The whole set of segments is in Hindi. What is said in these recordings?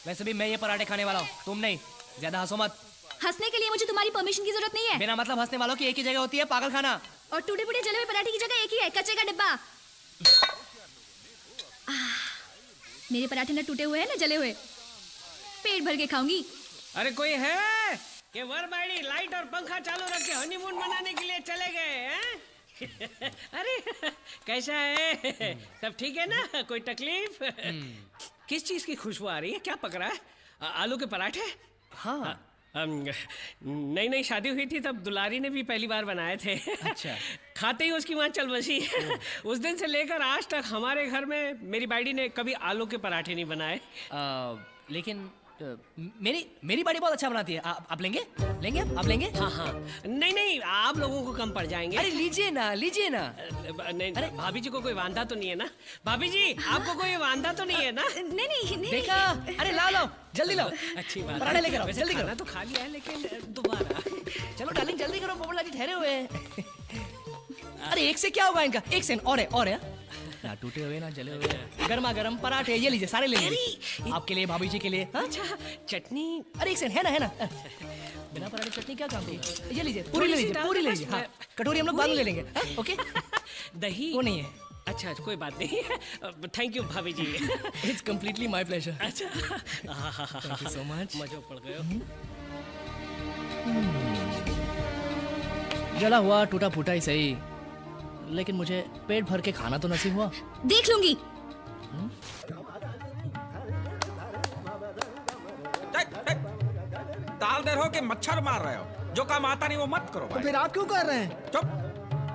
वैसे भी मैं ये पराठे खाने वाला हूँ, तुम नहीं। ज्यादा हंसो मत। हंसने के लिए मुझे तुम्हारी परमिशन की जरूरत नहीं है। बिना मतलब हंसने वालों की एक ही जगह होती है, पागल खाना। और टूटे फूटे जले हुए पराठे की जगह एक ही है, कच्चे का डिब्बा। मेरे पराठे न टूटे हुए हैं न जले हुए। पेट भर के खाऊंगी। अरे कोई है कि वरबाड़ी लाइट और पंखा चालू रख के हनीमून मनाने के लिए चले गए हैं? अरे कैसा है, सब ठीक है ना? कोई तकलीफ? किस चीज की खुशबू आ रही है? क्या पक रहा है? आलू के पराठे? हाँ। नई नई शादी हुई थी तब दुलारी ने भी पहली बार बनाए थे। अच्छा। खाते ही उसकी माँ चल बसी। उस दिन से लेकर आज तक हमारे घर में मेरी बाड़ी ने कभी आलू के पराठे नहीं बनाए। लेकिन मेरी बाड़ी बहुत अच्छा बनाती है। आप लेंगे? लेंगे आप लेंगे? हाँ हाँ, नहीं नहीं, आप लोगों को कम पड़ जाएंगे। अरे लीजिए ना, लीजिए ना। नहीं, अरे भाभी जी को कोई वांधा तो नहीं है ना? भाभी जी आपको कोई वांधा तो नहीं है ना? नहीं नहीं नहीं। देखा? अरे लाओ जल्दी लाओ। अच्छी बात। पराठे लेकर आओ, वैसे जल्दी करो। खाना तो खा लिया है लेकिन दोबारा। चलो डार्लिंग जल्दी करो, पोपटलाल जी ठहरे हुए हैं। अरे एक से क्या होगा इनका? एक से और है ना टूटे हुए ना जले हुए। गर्मा गर्म पराठे, ये लीजिए, सारे ले लीजिए। आपके लिए, भाभी जी के लिए। अच्छा चटनी? अरे एक सेकंड, है ना बिना पराठे चटनी क्या काम थी? ये लीजिए, पूरी ले लीजिए, पूरी ले लीजिए। हाँ, कटोरी हम लोग बाद में ले लेंगे। ओके। दही वो नहीं है। अच्छा कोई बात नहीं। थैंक यू भाभी जी। It's completely my pleasure. अच्छा थैंक यू सो मच। मजा पड़ गया। जला हुआ टूटा फूटा ही सही, लेकिन मुझे पेट भर के खाना तो नसीब हुआ। देख लूंगी। ताल दे रहो कि मच्छर मार रहे हो? जो काम आता नहीं वो मत करो तो भाई। फिर आप क्यों कर रहे हैं? चुप।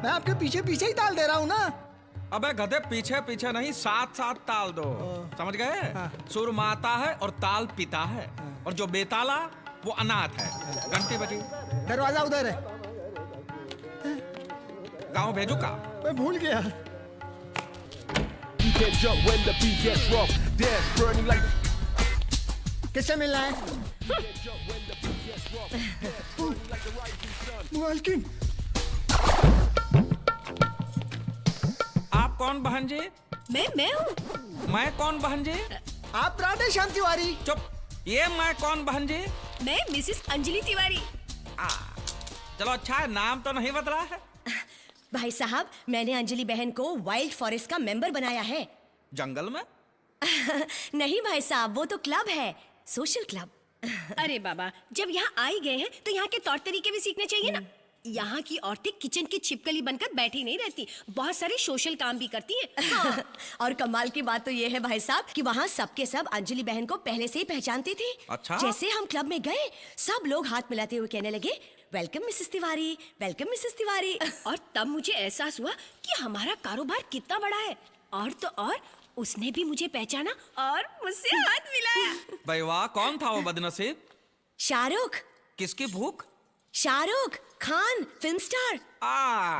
मैं आपके पीछे पीछे ही ताल दे रहा हूँ ना। अबे गधे, पीछे पीछे नहीं, साथ साथ ताल दो। समझ गए? हाँ। सुर माता है और ताल पिता है, और जो बेताला वो अनाथ है। घंटी बजी। दरवाजा उधर है। गाँव भेजू का? मैं भूल गया। किससे मिलना है? मालकिन। आप कौन बहन जी? मैं हूँ। मैं कौन बहन जी? आप राधे श्याम तिवारी। चुप। ये मैं कौन बहन जी? मैं मिसेस अंजलि तिवारी। चलो अच्छा है, नाम तो नहीं बदला है। भाई साहब, मैंने अंजलि बहन को वाइल्ड फॉरेस्ट का मेंबर बनाया है। जंगल में? नहीं भाई साहब, वो तो क्लब है, सोशल क्लब। अरे बाबा, जब यहाँ आ ही गए हैं तो यहाँ के तौर तरीके भी सीखने चाहिए ना। यहाँ की औरतें किचन की छिपकली बनकर बैठी नहीं रहती, बहुत सारे सोशल काम भी करती हैं। हाँ। और कमाल की बात तो ये है भाई साहब कि वहाँ सबके सब अंजलि बहन को पहले से ही पहचानते थे। अच्छा? जैसे हम क्लब में गए, सब लोग हाथ मिलाते हुए कहने लगे, welcome Mrs Tiwari, welcome Mrs Tiwari. और तब मुझे एहसास हुआ कि हमारा कारोबार कितना बड़ा है। और तो और उसने भी मुझे पहचाना और मुझसे हाथ मिलाया। भाई वाह, कौन था वो बदनसीब? शाहरुख। किसकी भूख? Shahrukh Khan, film star.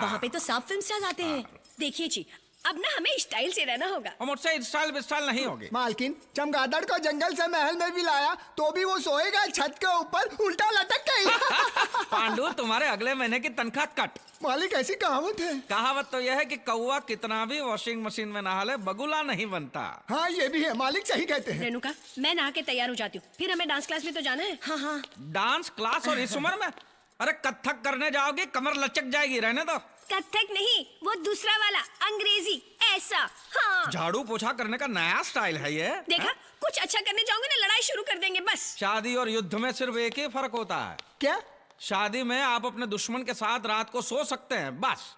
वहाँ पे तो सब फिल्म स्टार आते हैं। देखिए जी, अब ना हमें स्टाइल से रहना होगा। और मुझसे स्टाइल विस्टाइल नहीं होगी। मालकिन, चमगादड़ को जंगल से महल में भी लाया तो भी वो सोएगा छत के ऊपर उल्टा लटक गई। पांडु, तुम्हारे अगले महीने की तनख्वाह कट। मालिक, ऐसी कहावत है। कहावत तो यह है कि कौवा कितना भी वॉशिंग मशीन में नहा ले, बगुला नहीं बनता। हाँ, ये भी है, मालिक सही कहते हैं। रेणुका, मैं नहा के तैयार हो जाती हूँ, फिर हमें डांस क्लास में तो जाना है। हाँ हाँ। डांस क्लास और इस उम्र में? अरे कथक करने जाओगी कमर लचक जाएगी, रहने दो। कथक नहीं, वो दूसरा वाला अंग्रेजी ऐसा। हाँ। झाड़ू पोछा करने का नया स्टाइल है ये। देखा, कुछ अच्छा करने जाओगे ना लड़ाई शुरू कर देंगे बस। शादी और युद्ध में सिर्फ एक ही फर्क होता है। क्या? शादी में आप अपने दुश्मन के साथ रात को सो सकते हैं, बस।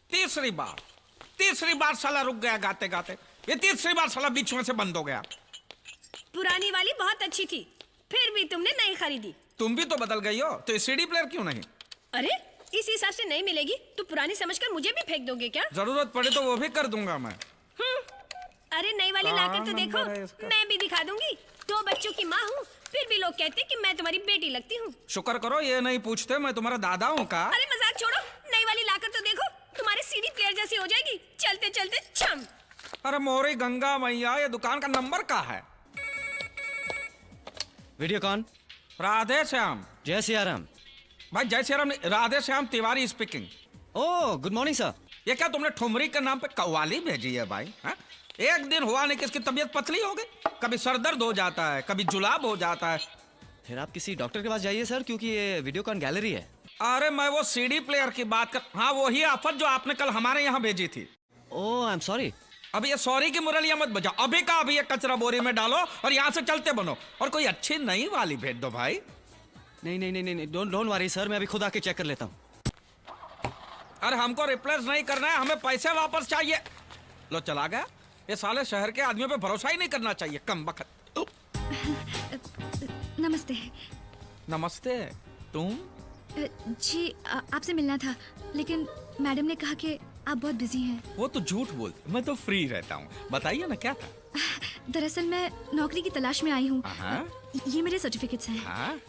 तीसरी बार साला रुक गया गाते गाते। ये तीसरी बार साला बीच में से बंद हो गया। पुरानी वाली बहुत अच्छी थी, फिर भी तुमने नहीं खरीदी। तुम भी तो बदल गई हो, तो सीडी प्लेयर क्यों नहीं? अरे इस हिसाब से नहीं मिलेगी तो पुरानी समझकर मुझे भी फेंक दोगे क्या? जरूरत पड़े तो वो भी कर दूंगा मैं। अरे नई वाली लाकर तो देखो, मैं भी दिखा दूंगी। 2 बच्चों की माँ हूँ, फिर भी लोग कहते कि मैं तुम्हारी बेटी लगती हूँ। शुक्र करो ये नहीं पूछते मैं तुम्हारा दादा हूँ का। अरे मजाक छोड़ो, नई वाली लाकर तो देखो, तुम्हारे सीडी प्लेयर जैसी हो जाएगी, चलते चलते छम। अरे मोरी गंगा मैया, ये दुकान का नंबर का है? वीडियोकॉन। राधे श्याम। जय सिया राम। भाई जय श्री राम, राधे श्याम तिवारी स्पीकिंग। ओह, गुड मॉर्निंग सर। ये क्या तुमने ठुमरी के नाम पे कव्वाली भेजी है भाई? हा? एक दिन हुआ नहीं कि इसकी तबीयत पतली हो गई, कभी सर दर्द हो जाता है, कभी जुलाब हो जाता है। फिर आप किसी डॉक्टर के पास जाइए सर, क्योंकि ये वीडियोकॉन गैलरी है। अरे मैं वो सीडी प्लेयर की बात कर, हाँ वही आफत जो आपने कल हमारे यहाँ भेजी थी। ओह आई एम सॉरी। अब ये सॉरी की मुरलियां मत बजाओ, अभी का अभी ये कचरा बोरी में डालो और यहाँ से चलते बनो, और कोई अच्छी नई वाली भेज दो भाई। नहीं नहीं नहीं नहीं, डोंट वरी सर, मैं अभी खुद आके चेक कर लेता हूँ। अरे हमको रिप्लेस नहीं करना है, हमें पैसे वापस चाहिए। लो चला गया। ये साले शहर के आदमियों पे भरोसा ही नहीं करना चाहिए, कम बखत। नमस्ते। नमस्ते। तुम? जी आपसे मिलना था, लेकिन मैडम ने कहा कि आप बहुत बिजी हैं। वो तो झूठ बोलते, मैं तो फ्री रहता हूँ। बताइए ना क्या था? दरअसल मैं नौकरी की तलाश में आई हूँ। हाँ? ये मेरे सर्टिफिकेट्स हैं। हाँ?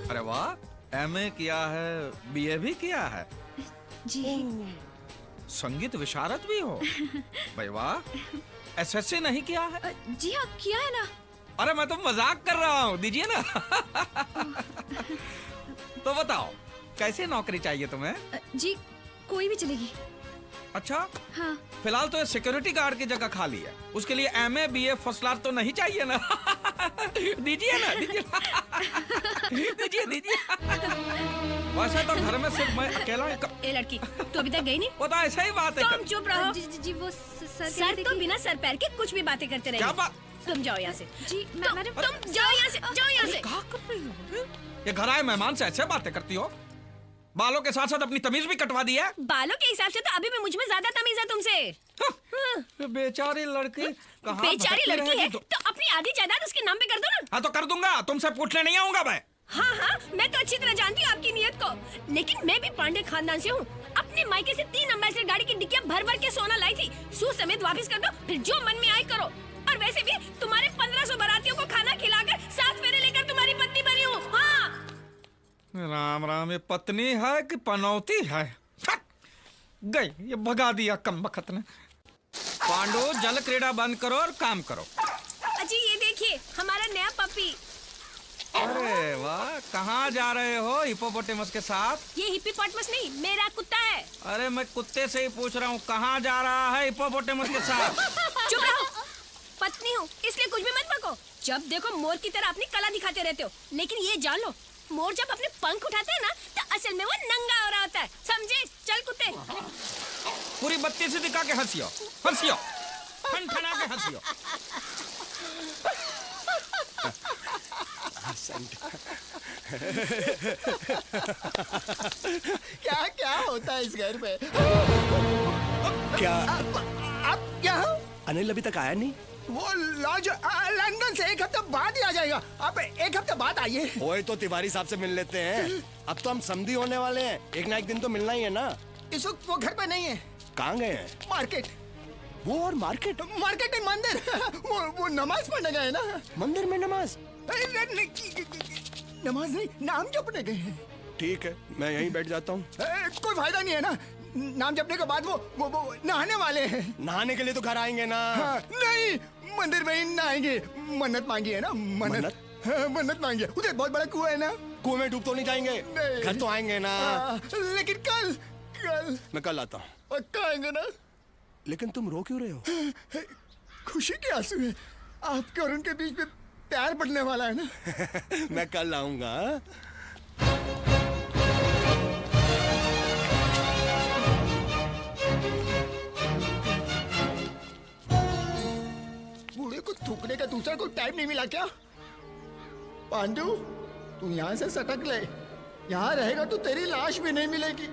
अरे वाह, एमए किया है, बीए भी किया है, जी संगीत विशारद भी हो। भाई वाह, एसएससी नहीं किया है? जी हाँ किया है ना। अरे मैं तो मजाक कर रहा हूँ, दीजिए ना। तो बताओ कैसे नौकरी चाहिए तुम्हें? जी कोई भी चलेगी। अच्छा, हाँ फिलहाल तो ये सिक्योरिटी गार्ड की जगह खाली है, उसके लिए एमए बीए फर्स्ट क्लास तो नहीं चाहिए ना? दीजिए ना, दीजिए दीजिए दीजिए। वैसे तो घर में सिर्फ मैं अकेला ही ए लड़की, तू अभी तक गई नहीं? वो तो ऐसा ही बात है। तुम चुप रहो। जी वो सर सर तो बिना सर पैर के कुछ भी बातें करते क्या रहेंगे। बात? तुम जाओ यहाँ से। जी मैडम तुम जाओ यहाँ से, जाओ यहाँ से। क्या कर रही हो? ये घर आए मेहमान से ऐसे बातें करती हो? बालों के साथ साथ अपनी तमीज भी कटवा दी है। बालों के हिसाब से तो अभी भी मुझ में ज्यादा तमीज है तुमसे। हाँ, बेचारी लड़की कहाँ बेचारी भटकती लड़की है रहेगी तो अपनी आधी जायदाद उसके नाम पे कर दो ना। हाँ तो कर दूंगा, तुमसे पूछने नहीं आऊंगा मैं। हाँ हाँ, मैं तो अच्छी तरह जानती हूँ आपकी नीयत को, लेकिन मैं भी पांडे खानदान से हूँ। अपने मायके से 3 एम्बेसडर गाड़ी की डिक्कियाँ भर भर के सोना लाई थी, सूद समेत वापस कर दो, फिर जो मन में आए करो। और वैसे भी तुम्हारे 1500 बारातियों को खाना खिलाकर 7 फेरे लेकर तुम्हारी पत्नी बनी हूँ। हाँ राम राम, ये पत्नी है कि पनौती है? गई, ये भगा दिया कम बखत ने। पांडु, जल क्रीड़ा बंद करो और काम करो। अजी ये देखिए हमारा नया पपी। अरे वाह, कहाँ जा रहे हो हिप्पोपोटेमस के साथ? ये हिप्पोपोटेमस नहीं, मेरा कुत्ता है। अरे मैं कुत्ते से ही पूछ रहा हूँ, कहाँ जा रहा है हिप्पोपोटेमस के साथ? चुप रहो, पत्नी हूँ इसलिए कुछ भी मत बको। जब देखो मोर की तरह अपनी कला दिखाते रहते हो, लेकिन ये जान लो मोर जब अपने पंख उठाते हैं ना तो असल में वो नंगा हो रहा होता है, समझे? चल कुत्ते। पूरी बत्ती से दिखा के हंसियो, हंसियो, ठनठना के हंसियो। क्या क्या होता है इस घर में? क्या अब क्या? अनिल अभी तक आया नहीं? वो लॉज लंदन से 1 हफ्ते बाद ही आ जाएगा। आप 1 हफ्ते बाद आइए। ओए तो तिवारी साहब से मिल लेते हैं। अब तो हम समधी होने वाले हैं, एक ना एक दिन तो मिलना ही है ना। इस वक्त वो घर पे नहीं है। कहाँ गए हैं? मार्केट। वो और मार्केट? मार्केट में मंदिर। वो नमाज पढ़ने गए ना। मंदिर में नमाज? नमाज नहीं, नाम जपने गए हैं। ठीक है, मैं यहीं बैठ जाता हूँ। कोई फायदा नहीं है ना, नाम जपने के बाद वो नहाने वाले हैं। नहाने के लिए तो घर आएंगे ना। हाँ, नहीं, मंदिर में ही नहाएंगे। मन्नत मांगी है ना, मन्नत। हाँ, मन्नत मांगी है। उधर बहुत बड़ा कुआं है ना। कुएं में डूब तो नहीं जाएंगे? नहीं। घर तो आएंगे ना। लेकिन कल मैं कल आता हूँ। पक्का आएंगे ना? लेकिन तुम रो क्यों रहे हो? खुशी के आंसू है। आपके और उनके बीच में प्यार बढ़ने वाला है ना। मैं कल आऊंगा। बूढ़े को थूकने का दूसरा कोई टाइम नहीं मिला क्या? पांडु, तू यहाँ से सटक ले। यहाँ रहेगा तो तेरी लाश भी नहीं मिलेगी।